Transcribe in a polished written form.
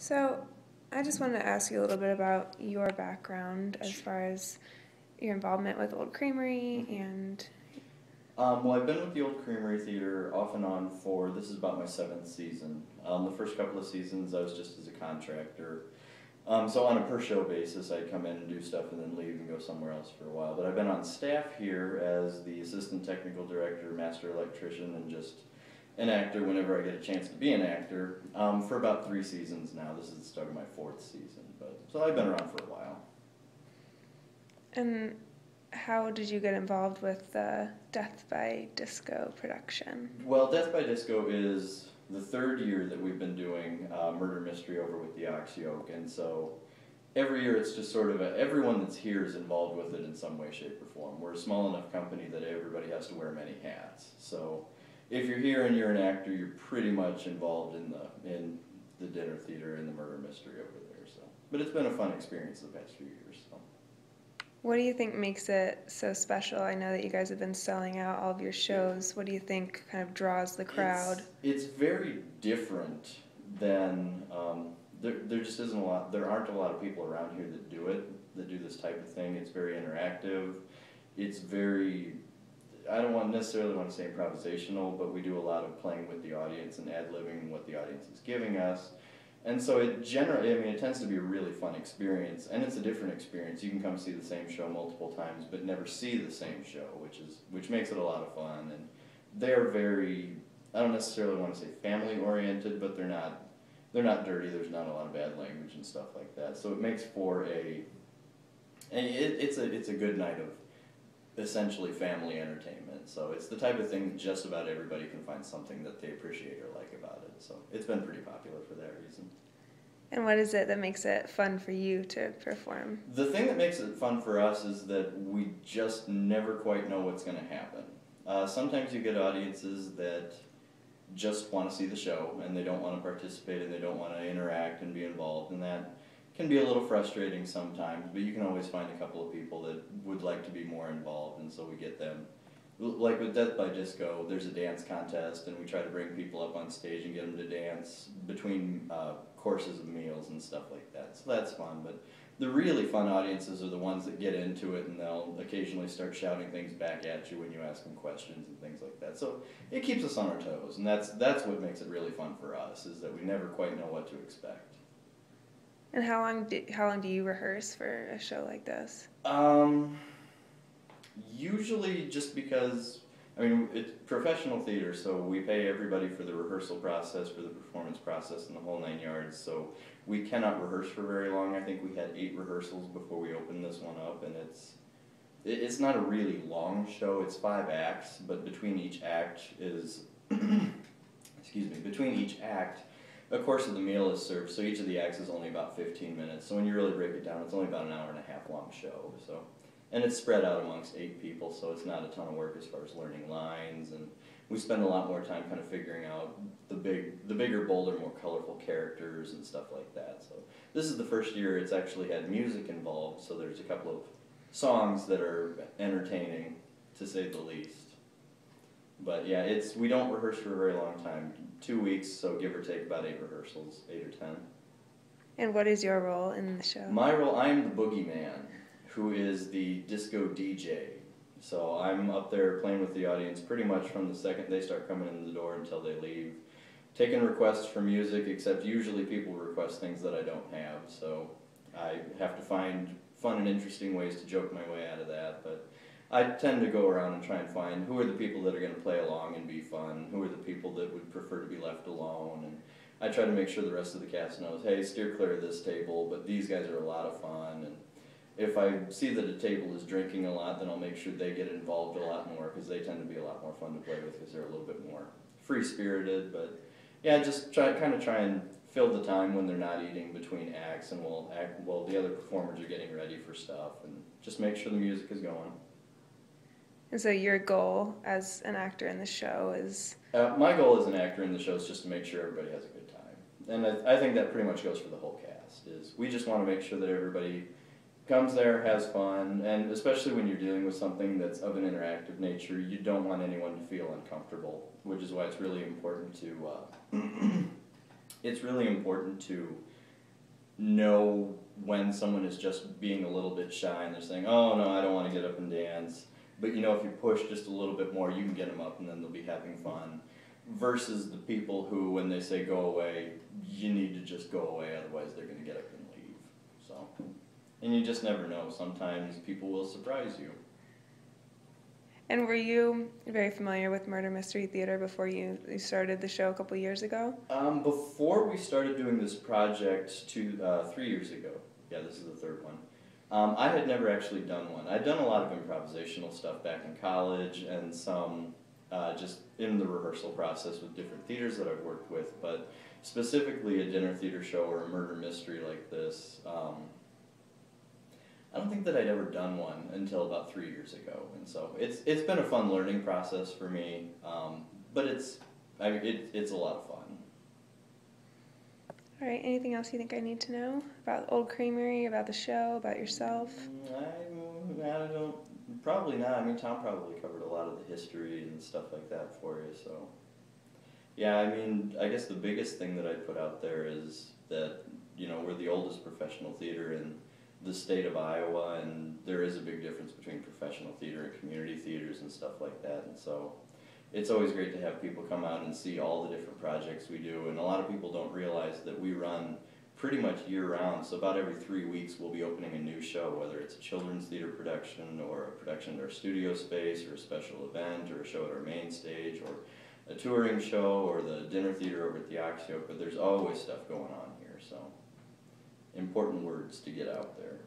So, I just wanted to ask you a little bit about your background as far as your involvement with Old Creamery and. Well, I've been with the old Creamery Theater off and on for, this is about my seventh season. The first couple of seasons I was just as a contractor. So on a per show basis, I'd come in and do stuff and then leave and go somewhere else for a while. But I've been on staff here as the assistant technical director, master electrician, and just an actor whenever I get a chance to be an actor for about 3 seasons now. This is the start of my 4th season. So I've been around for a while. And how did you get involved with the Death by Disco production? Well, Death by Disco is the 3rd year that we've been doing Murder Mystery over with the Ox Yoke, and so every year it's just sort of everyone that's here is involved with it in some way, shape, or form. We're a small enough company that everybody has to wear many hats. So if you're here and you're an actor, you're pretty much involved in the dinner theater and the Murder Mystery over there. So, but it's been a fun experience the past few years. So. What do you think makes it so special? I know that you guys have been selling out all of your shows. What do you think kind of draws the crowd? It's very different than, there just isn't a lot, there aren't a lot of people around here that do it, that do this type of thing. It's very interactive. It's very, I don't necessarily want to say improvisational, but we do a lot of playing with the audience and ad-libbing what the audience is giving us. And so it generally, it tends to be a really fun experience, and it's a different experience. You can come see the same show multiple times, but never see the same show, which makes it a lot of fun. And they're very, I don't necessarily want to say family-oriented, but they're not dirty. There's not a lot of bad language and stuff like that. So it makes for it's a good night of essentially family entertainment. So it's the type of thing that just about everybody can find something that they appreciate or like about it. So it's been pretty popular for that reason. And what is it that makes it fun for you to perform? The thing that makes it fun for us is that we just never quite know what's going to happen. Sometimes you get audiences that just want to see the show and they don't want to participate and they don't want to interact and be involved, and that can be a little frustrating sometimes, but you can always find a couple of people that would like to be more involved, and so we get them. Like with Death by Disco, there's a dance contest, and we try to bring people up on stage and get them to dance between courses of meals and stuff like that. So that's fun, but the really fun audiences are the ones that get into it, and they'll occasionally start shouting things back at you when you ask them questions and things like that. So it keeps us on our toes, and that's what makes it really fun for us, is that we never quite know what to expect. And how long do you rehearse for a show like this? Usually just because, it's professional theater, so we pay everybody for the rehearsal process, for the performance process, and the whole 9 yards, so we cannot rehearse for very long. I think we had 8 rehearsals before we opened this one up, and it's not a really long show. It's 5 acts, but between each act is, between each act, a course of the meal is served, so each of the acts is only about 15 minutes. So when you really break it down, it's only about an hour and a half long show. And it's spread out amongst 8 people, so it's not a ton of work as far as learning lines. And we spend a lot more time kind of figuring out the bigger, bolder, more colorful characters and stuff like that. So this is the first year it's actually had music involved, so there's a couple of songs that are entertaining, to say the least. But yeah, we don't rehearse for a very long time. 2 weeks, so give or take about 8 rehearsals, 8 or 10. And what is your role in the show? My role, I am the boogeyman, who is the disco DJ. So I'm up there playing with the audience pretty much from the second they start coming in the door until they leave. Taking requests for music, except usually people request things that I don't have, so I have to find fun and interesting ways to joke my way out of that. But I tend to go around and try and find who are the people that are going to play along and be fun, who are the people that would prefer to be left alone, and I try to make sure the rest of the cast knows, hey, steer clear of this table, but these guys are a lot of fun. And if I see that a table is drinking a lot, then I'll make sure they get involved a lot more, because they tend to be a lot more fun to play with because they're a little bit more free-spirited. But yeah, just try and fill the time when they're not eating between acts, and we'll act while the other performers are getting ready for stuff, and just make sure the music is going. And so your goal as an actor in the show is? My goal as an actor in the show is just to make sure everybody has a good time. And I think that pretty much goes for the whole cast, is we just want to make sure that everybody comes there, has fun, and especially when you're dealing with something that's of an interactive nature, you don't want anyone to feel uncomfortable, which is why it's really important to know when someone is just being a little bit shy and they're saying, oh no, I don't want to get up and dance. But you know, if you push just a little bit more, you can get them up and then they'll be having fun. Versus the people who, when they say go away, you need to just go away, otherwise they're going to get up and leave. So, and you just never know. Sometimes people will surprise you. And were you very familiar with Murder Mystery Theater before you started the show a couple years ago? Before we started doing this project 3 years ago, yeah, this is the third one, I had never actually done one. I'd done a lot of improvisational stuff back in college and some just in the rehearsal process with different theaters that I've worked with, but specifically a dinner theater show or a murder mystery like this, I don't think that I'd ever done one until about 3 years ago, and so it's been a fun learning process for me, but it's a lot of fun. All right, anything else you think I need to know about Old Creamery, about the show, about yourself? I don't, probably not. I mean, Tom probably covered a lot of the history and stuff like that for you, so. Yeah, I mean, I guess the biggest thing that I'd put out there is that, you know, we're the oldest professional theater in the state of Iowa, and there is a big difference between professional theater and community theaters and stuff like that, and so it's always great to have people come out and see all the different projects we do, and a lot of people don't realize that we run pretty much year-round, so about every 3 weeks we'll be opening a new show, whether it's a children's theater production or a production at our studio space or a special event or a show at our main stage or a touring show or the dinner theater over at the Oxyoke, but there's always stuff going on here, so important words to get out there.